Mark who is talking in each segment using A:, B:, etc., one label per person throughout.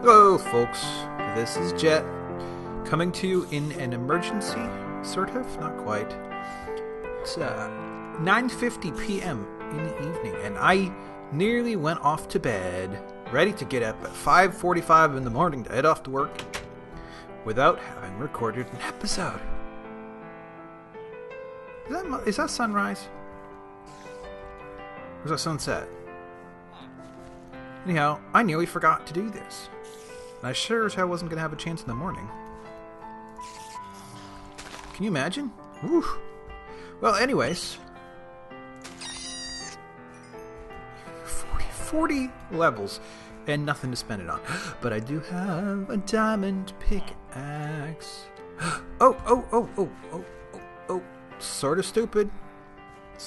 A: Hello, folks. This is Jet, coming to you in an emergency, sort of, not quite. It's 9:50 p.m. in the evening, and I nearly went off to bed, ready to get up at 5:45 in the morning to head off to work, without having recorded an episode. Is that sunrise? Or is that sunset? Anyhow, I nearly forgot to do this. And I sure as hell wasn't going to have a chance in the morning. Can you imagine? Woo. Well, anyways. 40 levels and nothing to spend it on. But I do have a diamond pickaxe. Oh. Sort of stupid.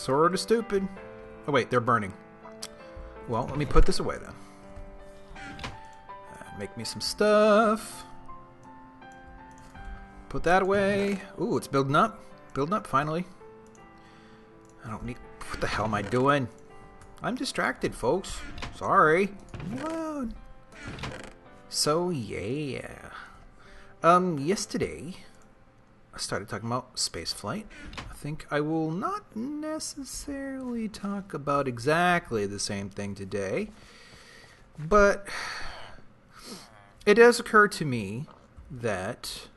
A: Oh, wait, they're burning. Well, let me put this away then. Make me some stuff. Put that away. Ooh, it's building up. Building up, finally. I don't need... What the hell am I doing? I'm distracted, folks. Sorry. Well, so, yeah. Yesterday, I started talking about spaceflight. I think I will not necessarily talk about exactly the same thing today. But... it does occur to me that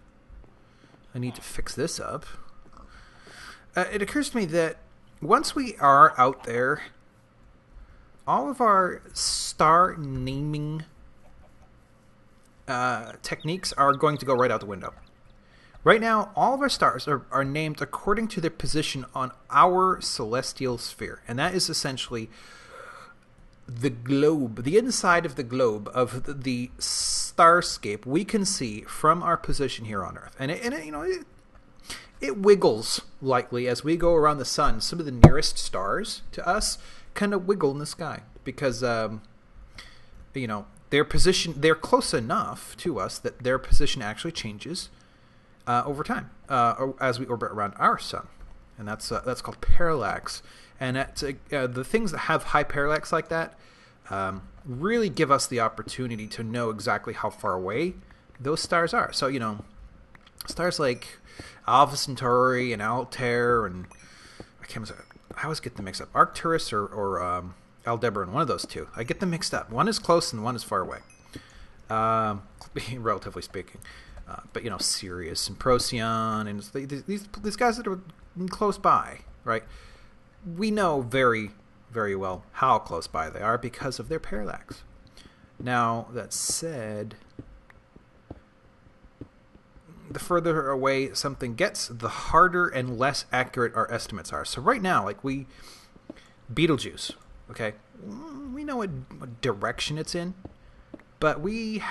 A: I need to fix this up. It occurs to me that once we are out there, all of our star naming techniques are going to go right out the window. Right now, all of our stars are named according to their position on our celestial sphere. And that is essentially the globe, the inside of the globe of the starscape we can see from our position here on Earth. And it wiggles lightly as we go around the sun. Some of the nearest stars to us kind of wiggle in the sky because, their position, they're close enough to us that their position actually changes over time as we orbit around our sun. And that's called parallax. And the things that have high parallax like that really give us the opportunity to know exactly how far away those stars are. So, stars like Alpha Centauri and Altair and I always get them mixed up. Arcturus or Aldebaran, one of those two. I get them mixed up. One is close and one is far away, relatively speaking. But, Sirius and Procyon and these guys that are close by, right? We know very, very well how close by they are because of their parallax. Now, that said, the further away something gets, the harder and less accurate our estimates are. So right now, Betelgeuse, okay? We know what direction it's in, but we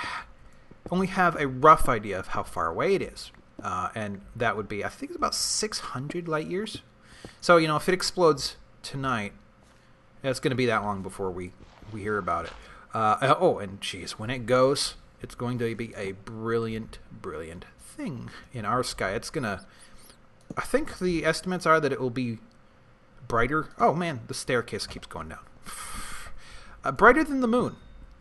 A: only have a rough idea of how far away it is. And that would be, I think it's about 600 light years. So, if it explodes tonight, it's going to be that long before we hear about it. And geez, when it goes, it's going to be a brilliant, brilliant thing in our sky. It's going to... I think the estimates are that it will be brighter... Oh, man, the staircase keeps going down. Brighter than the moon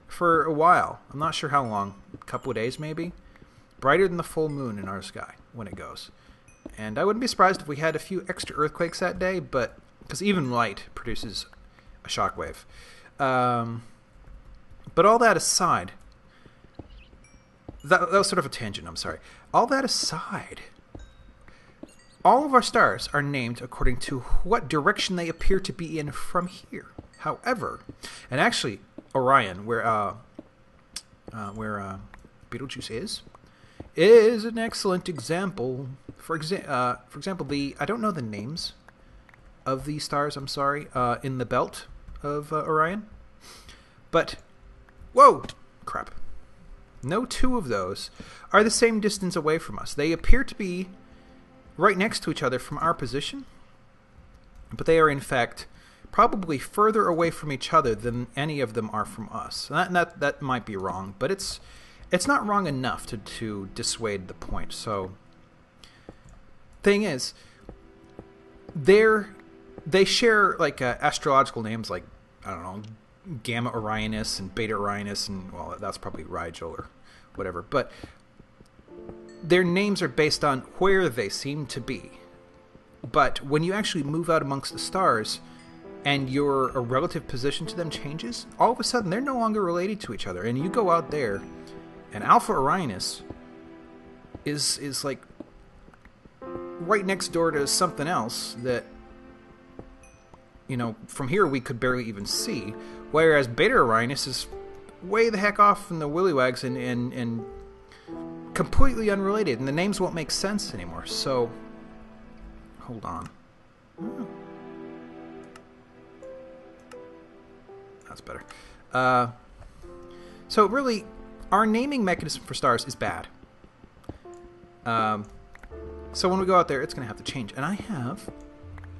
A: for a while. I'm not sure how long. A couple of days, maybe. Brighter than the full moon in our sky when it goes. And I wouldn't be surprised if we had a few extra earthquakes that day, but because even light produces a shockwave. But all that aside, that was sort of a tangent, I'm sorry. All that aside, all of our stars are named according to what direction they appear to be in from here. However, and actually Orion, where Betelgeuse is an excellent example. For example, I don't know the names of these stars, I'm sorry, in the belt of Orion. But, whoa, crap. No two of those are the same distance away from us. They appear to be right next to each other from our position, but they are in fact probably further away from each other than any of them are from us. That might be wrong, but it's not wrong enough to dissuade the point. So, thing is, they share astrological names like, I don't know, Gamma Orionis and Beta Orionis, and, well, that's probably Rigel or whatever. But their names are based on where they seem to be. But when you actually move out amongst the stars and your relative position to them changes, all of a sudden they're no longer related to each other. And you go out there, and Alpha Orionis is like right next door to something else that, you know, from here we could barely even see. Whereas Beta Orionis is way the heck off in the willywags and completely unrelated. And the names won't make sense anymore. So, hold on. That's better. So really, our naming mechanism for stars is bad. So when we go out there, it's going to have to change. And I have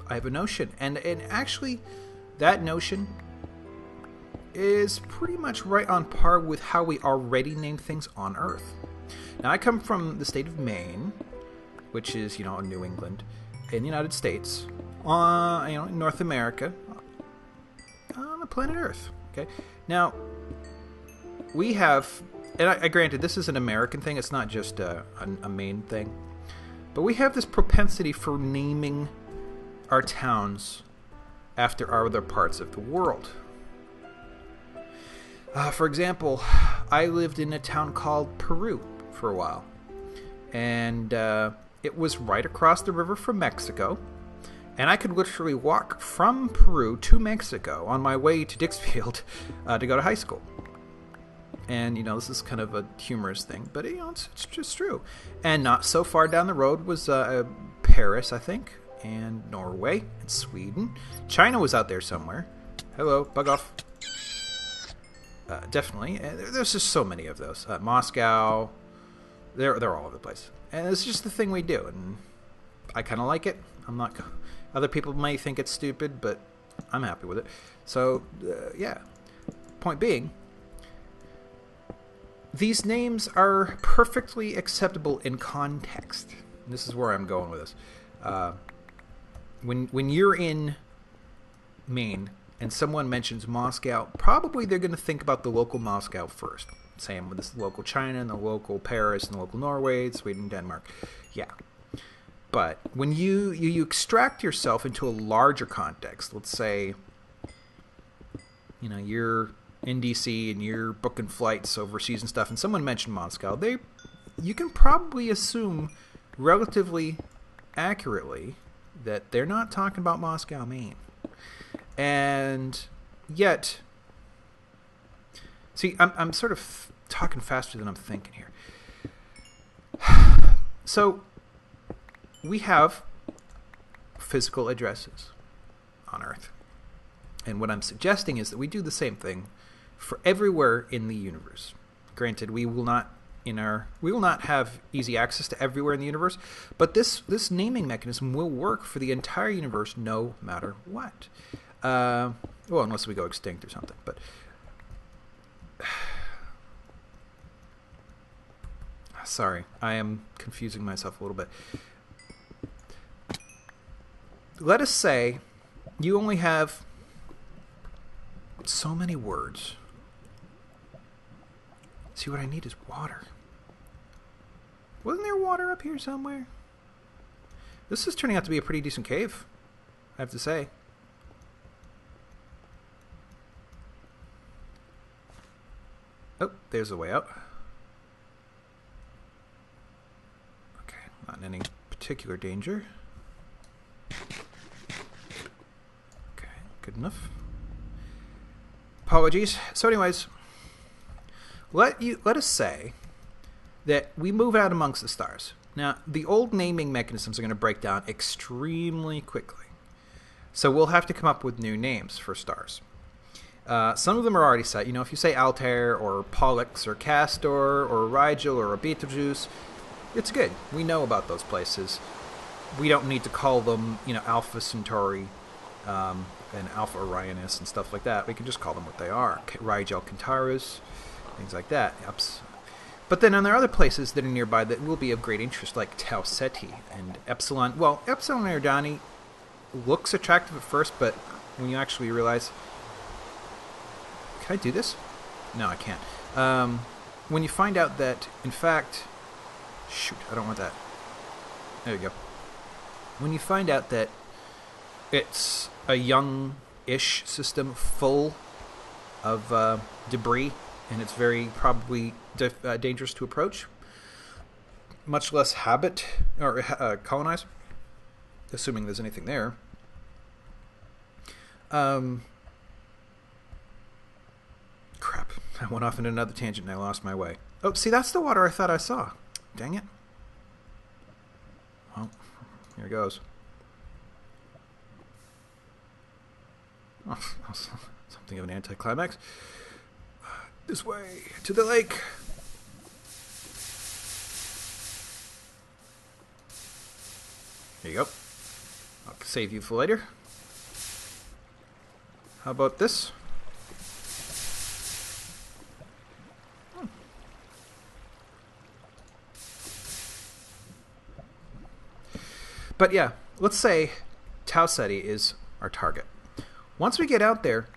A: a notion. And actually, that notion is pretty much right on par with how we already name things on Earth. Now, I come from the state of Maine, which is, you know, New England, in the United States, you know, in North America, on the planet Earth. Okay. Now, we have, and I granted, this is an American thing. It's not just a Maine thing. But we have this propensity for naming our towns after other parts of the world. For example, I lived in a town called Peru for a while. And it was right across the river from Mexico. And I could literally walk from Peru to Mexico on my way to Dixfield to go to high school. And, you know, this is kind of a humorous thing, but, you know, it's just true. And not so far down the road was Paris, I think, and Norway, and Sweden. China was out there somewhere. Hello, bug off. Definitely. There's just so many of those. Moscow. They're all over the place. And it's just the thing we do, and I kind of like it. I'm not... Other people may think it's stupid, but I'm happy with it. So, yeah. Point being, these names are perfectly acceptable in context. And this is where I'm going with this. When you're in Maine and someone mentions Moscow, probably they're going to think about the local Moscow first. Same with this local China and the local Paris and the local Norway, Sweden, Denmark. Yeah. But when you extract yourself into a larger context, let's say, you know, you're in DC and you're booking flights overseas and stuff, and someone mentioned Moscow, you can probably assume relatively accurately that they're not talking about Moscow, Maine. And yet, see, I'm sort of talking faster than I'm thinking here. So, we have physical addresses on Earth. And what I'm suggesting is that we do the same thing for everywhere in the universe. Granted, we will not have easy access to everywhere in the universe, but this naming mechanism will work for the entire universe no matter what. Well, unless we go extinct or something. But sorry, I am confusing myself a little bit. Let us say you only have so many words. See, what I need is water. Wasn't there water up here somewhere? This is turning out to be a pretty decent cave, I have to say. Oh, there's a way out. Okay, not in any particular danger. Okay, good enough. Apologies. So anyways, let us say that we move out amongst the stars. Now, the old naming mechanisms are going to break down extremely quickly. So we'll have to come up with new names for stars. Some of them are already set. You know, if you say Altair or Pollux or Castor or Rigel or Betelgeuse, it's good. We know about those places. We don't need to call them, you know, Alpha Centauri and Alpha Orionis and stuff like that. We can just call them what they are. Rigel Centaurus, things like that. But then there are other places that are nearby that will be of great interest, like Tau Ceti and Epsilon. Well, Epsilon Eridani looks attractive at first, but when you actually realize Can I do this? No, I can't. When you find out that, in fact... Shoot, I don't want that. There you go. When you find out that it's a young-ish system full of debris, and it's very probably dangerous to approach, much less habit or colonize, assuming there's anything there. Crap. I went off into another tangent and I lost my way. Oh, see, that's the water I thought I saw. Dang it. Well, here it goes. Oh, something of an anticlimax. This way, to the lake. There you go. I'll save you for later. How about this? But yeah, let's say Tau Ceti is our target. Once we get out there,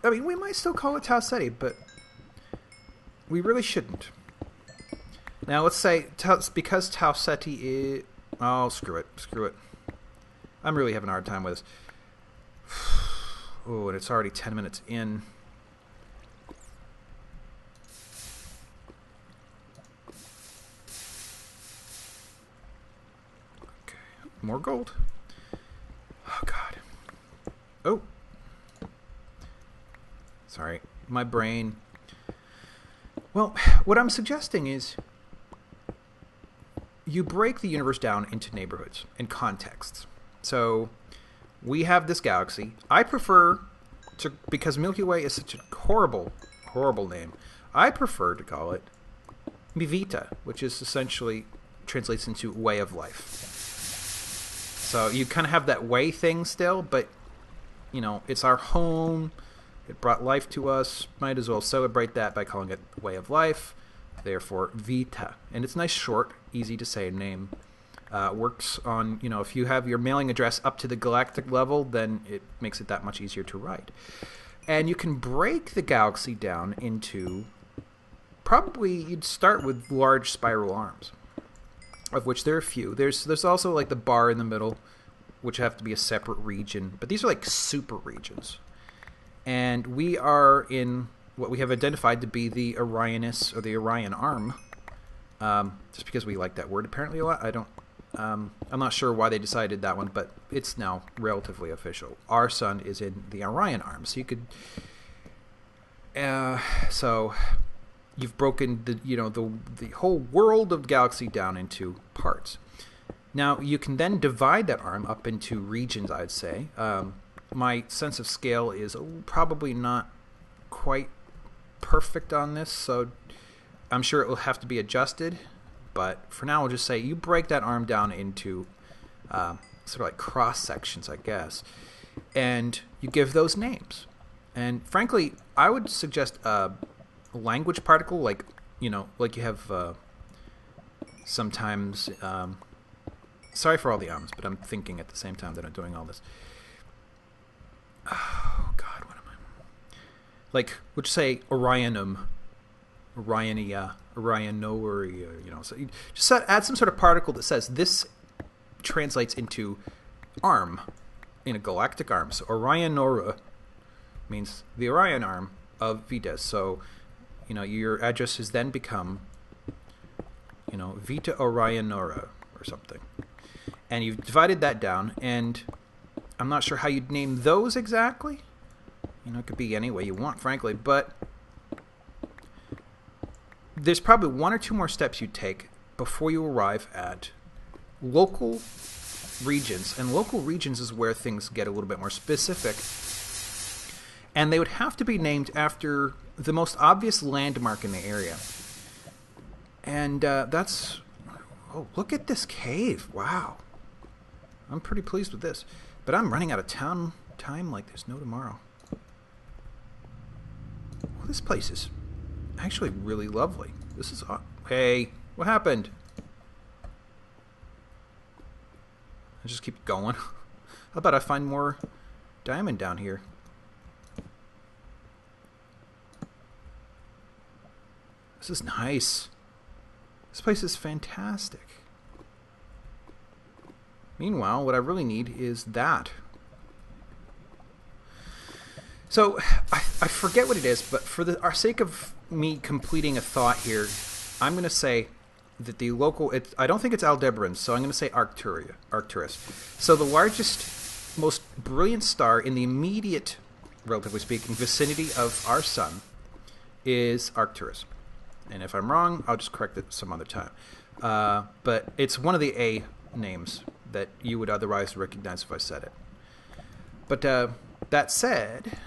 A: I mean, we might still call it Tau Ceti, but we really shouldn't. Now, let's say, because Tau Ceti is... Oh, screw it. Screw it. I'm really having a hard time with this. Oh, and it's already 10 minutes in. Okay, more gold. Oh, God. Oh. Sorry, my brain. Well, what I'm suggesting is you break the universe down into neighborhoods and contexts. So we have this galaxy. I prefer to, because Milky Way is such a horrible, horrible name, I prefer to call it Vita, which is essentially translates into way of life. So you kind of have that way thing still, but, you know, it's our home. It brought life to us. Might as well celebrate that by calling it way of life. Therefore, Vita. And it's nice, short, easy to say name. Works on, you know, if you have your mailing address up to the galactic level, then it makes it that much easier to write. And you can break the galaxy down into, probably you'd start with large spiral arms, of which there are a few. There's also like the bar in the middle, which have to be a separate region. But these are like super regions. And we are in what we have identified to be the Orionis, or the Orion Arm. Just because we like that word apparently a lot. I'm not sure why they decided that one, but it's now relatively official. Our sun is in the Orion Arm. So you could... so you've broken the whole world of the galaxy down into parts. Now, you can then divide that arm up into regions, I'd say. My sense of scale is probably not quite perfect on this, so I'm sure it will have to be adjusted. But for now, I'll just say you break that arm down into sort of like cross sections, I guess, and you give those names. And frankly, I would suggest a language particle, like you have sometimes. Sorry for all the ums, but I'm thinking at the same time that I'm doing all this. Oh God, what am I? Like, would you say Orionum, Orionia, Orionoria? You know, so you just add some sort of particle that says this translates into arm in a galactic arm. So Orionora means the Orion arm of Vita. So, you know, your address has then become, you know, Vita Orionora or something. And you've divided that down, and I'm not sure how you'd name those exactly. You know, it could be any way you want, frankly, but there's probably one or two more steps you'd take before you arrive at local regions. And local regions is where things get a little bit more specific. And they would have to be named after the most obvious landmark in the area. And that's... Oh, look at this cave. Wow. I'm pretty pleased with this. But I'm running out of time like there's no tomorrow. Well, this place is actually really lovely. This is... Hey, what happened? I just keep going. How about I find more diamond down here? This is nice. This place is fantastic. Meanwhile, what I really need is that. So, I forget what it is, but for our sake of me completing a thought here, I'm going to say that the local... I don't think it's Aldebaran, so I'm going to say Arcturus. So the largest, most brilliant star in the immediate, relatively speaking, vicinity of our sun is Arcturus. And if I'm wrong, I'll just correct it some other time. But it's one of the A names that you would otherwise recognize if I said it. But that said,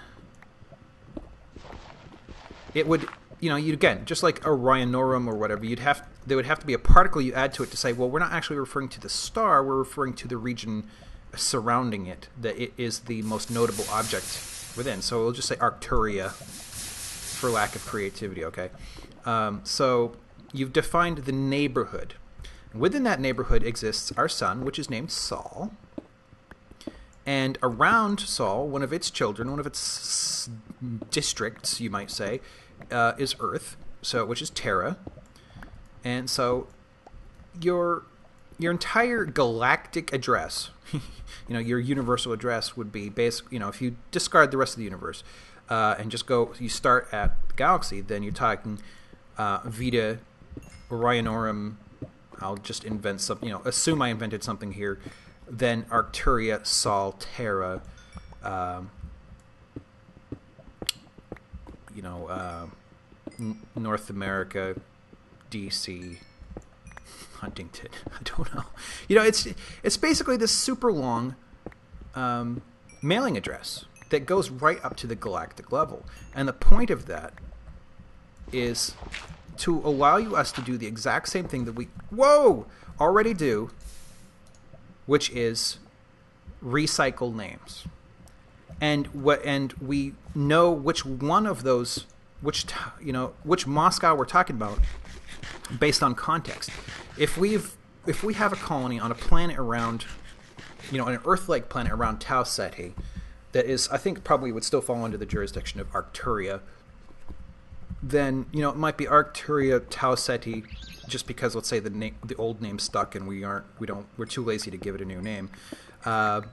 A: it would, you'd again, just like Orionorum or whatever, there would have to be a particle you add to it to say, well, we're not actually referring to the star, we're referring to the region surrounding it, that it is the most notable object within. So we'll just say Arcturia for lack of creativity, okay? So you've defined the neighborhood. Within that neighborhood exists our sun, which is named Sol. And around Sol, one of its children, one of its districts, you might say, is Earth, which is Terra. And so your entire galactic address, your universal address would be if you discard the rest of the universe and just you start at the galaxy, then you're talking Vita, Orionorum. I'll just invent something, assume I invented something here. Then Arcturia, Sol, Terra, North America, DC, Huntington. I don't know. It's basically this super long mailing address that goes right up to the galactic level. And the point of that is to allow us to do the exact same thing that we already do, which is recycle names. And we know which one of those, which Moscow we're talking about based on context. If we have a colony on a planet around, an Earth-like planet around Tau Ceti, that is, I think, probably would still fall under the jurisdiction of Arcturia, then it might be Arcturia Tau Ceti, just because, let's say, the old name stuck and we're too lazy to give it a new name, and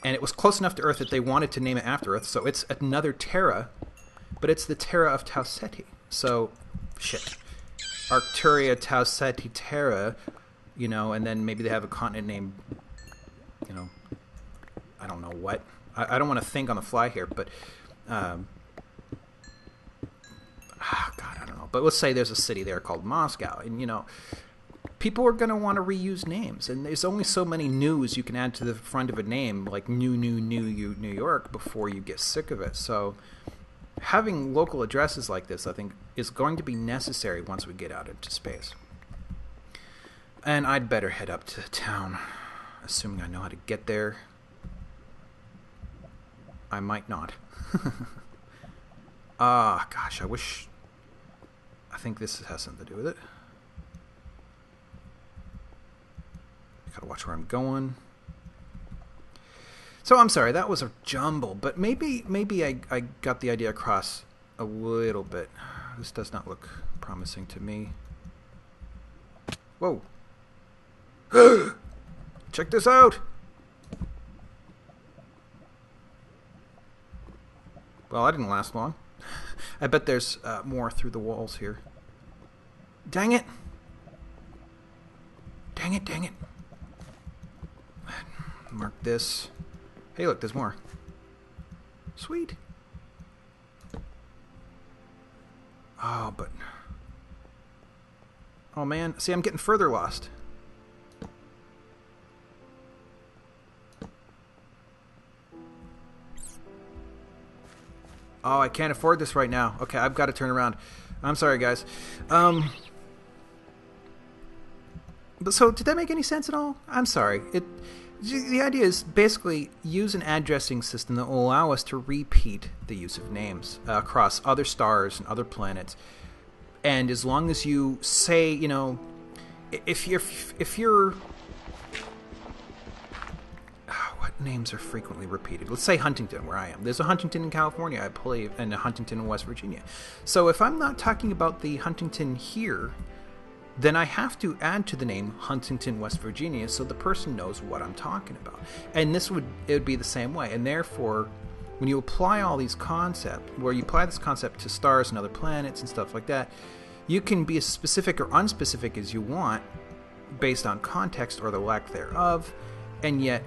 A: it was close enough to Earth that they wanted to name it after Earth, so it's another Terra, but it's the Terra of Tau Ceti. So Arcturia Tau Ceti Terra, and then maybe they have a continent named, I don't know what. I don't want to think on the fly here, but God, I don't know. But let's say there's a city there called Moscow, and people are going to want to reuse names, and there's only so many news you can add to the front of a name, like New York, before you get sick of it. So having local addresses like this, I think, is going to be necessary once we get out into space. And I'd better head up to town, assuming I know how to get there. I might not. Gosh, I think this has something to do with it. Gotta watch where I'm going. So I'm sorry, that was a jumble, but maybe I got the idea across a little bit. This does not look promising to me. Whoa. Check this out! Well, that didn't last long. I bet there's more through the walls here. Dang it! Dang it! Mark this. Hey, look, there's more. Sweet. Oh, but... Oh, man. See, I'm getting further lost. Oh, I can't afford this right now. Okay, I've got to turn around. I'm sorry, guys. But so, did that make any sense at all? I'm sorry. The idea is basically use an addressing system that will allow us to repeat the use of names across other stars and other planets. And as long as you say, if you're names are frequently repeated? Let's say Huntington, where I am. There's a Huntington in California, I believe, and a Huntington in West Virginia. So if I'm not talking about the Huntington here, then I have to add to the name Huntington, West Virginia, so the person knows what I'm talking about. And it would be the same way. And therefore, when you apply all these concepts, where you apply this concept to stars and other planets and stuff like that, you can be as specific or unspecific as you want based on context or the lack thereof, and yet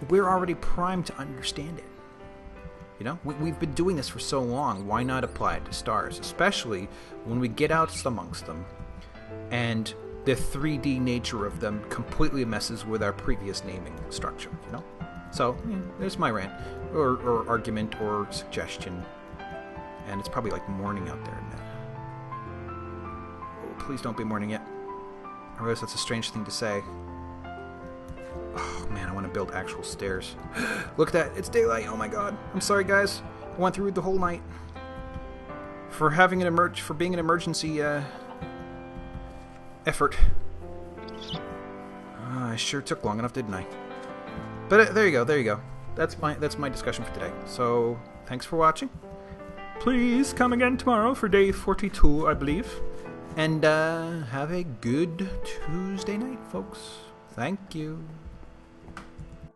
A: we're already primed to understand it. You know, we've been doing this for so long. Why not apply it to stars, especially when we get out amongst them and the 3D nature of them completely messes with our previous naming structure, you know? So, there's my rant, or argument, or suggestion. And it's probably like morning out there now. Oh, please don't be morning yet. I realize that's a strange thing to say. Oh man, I want to build actual stairs. Look at that, it's daylight. Oh my god. I'm sorry guys. I went through the whole night for having for being an emergency effort. I sure took long enough, didn't I? But there you go. That's my discussion for today. So, thanks for watching. Please come again tomorrow for day 42, I believe. And have a good Tuesday night, folks. Thank you.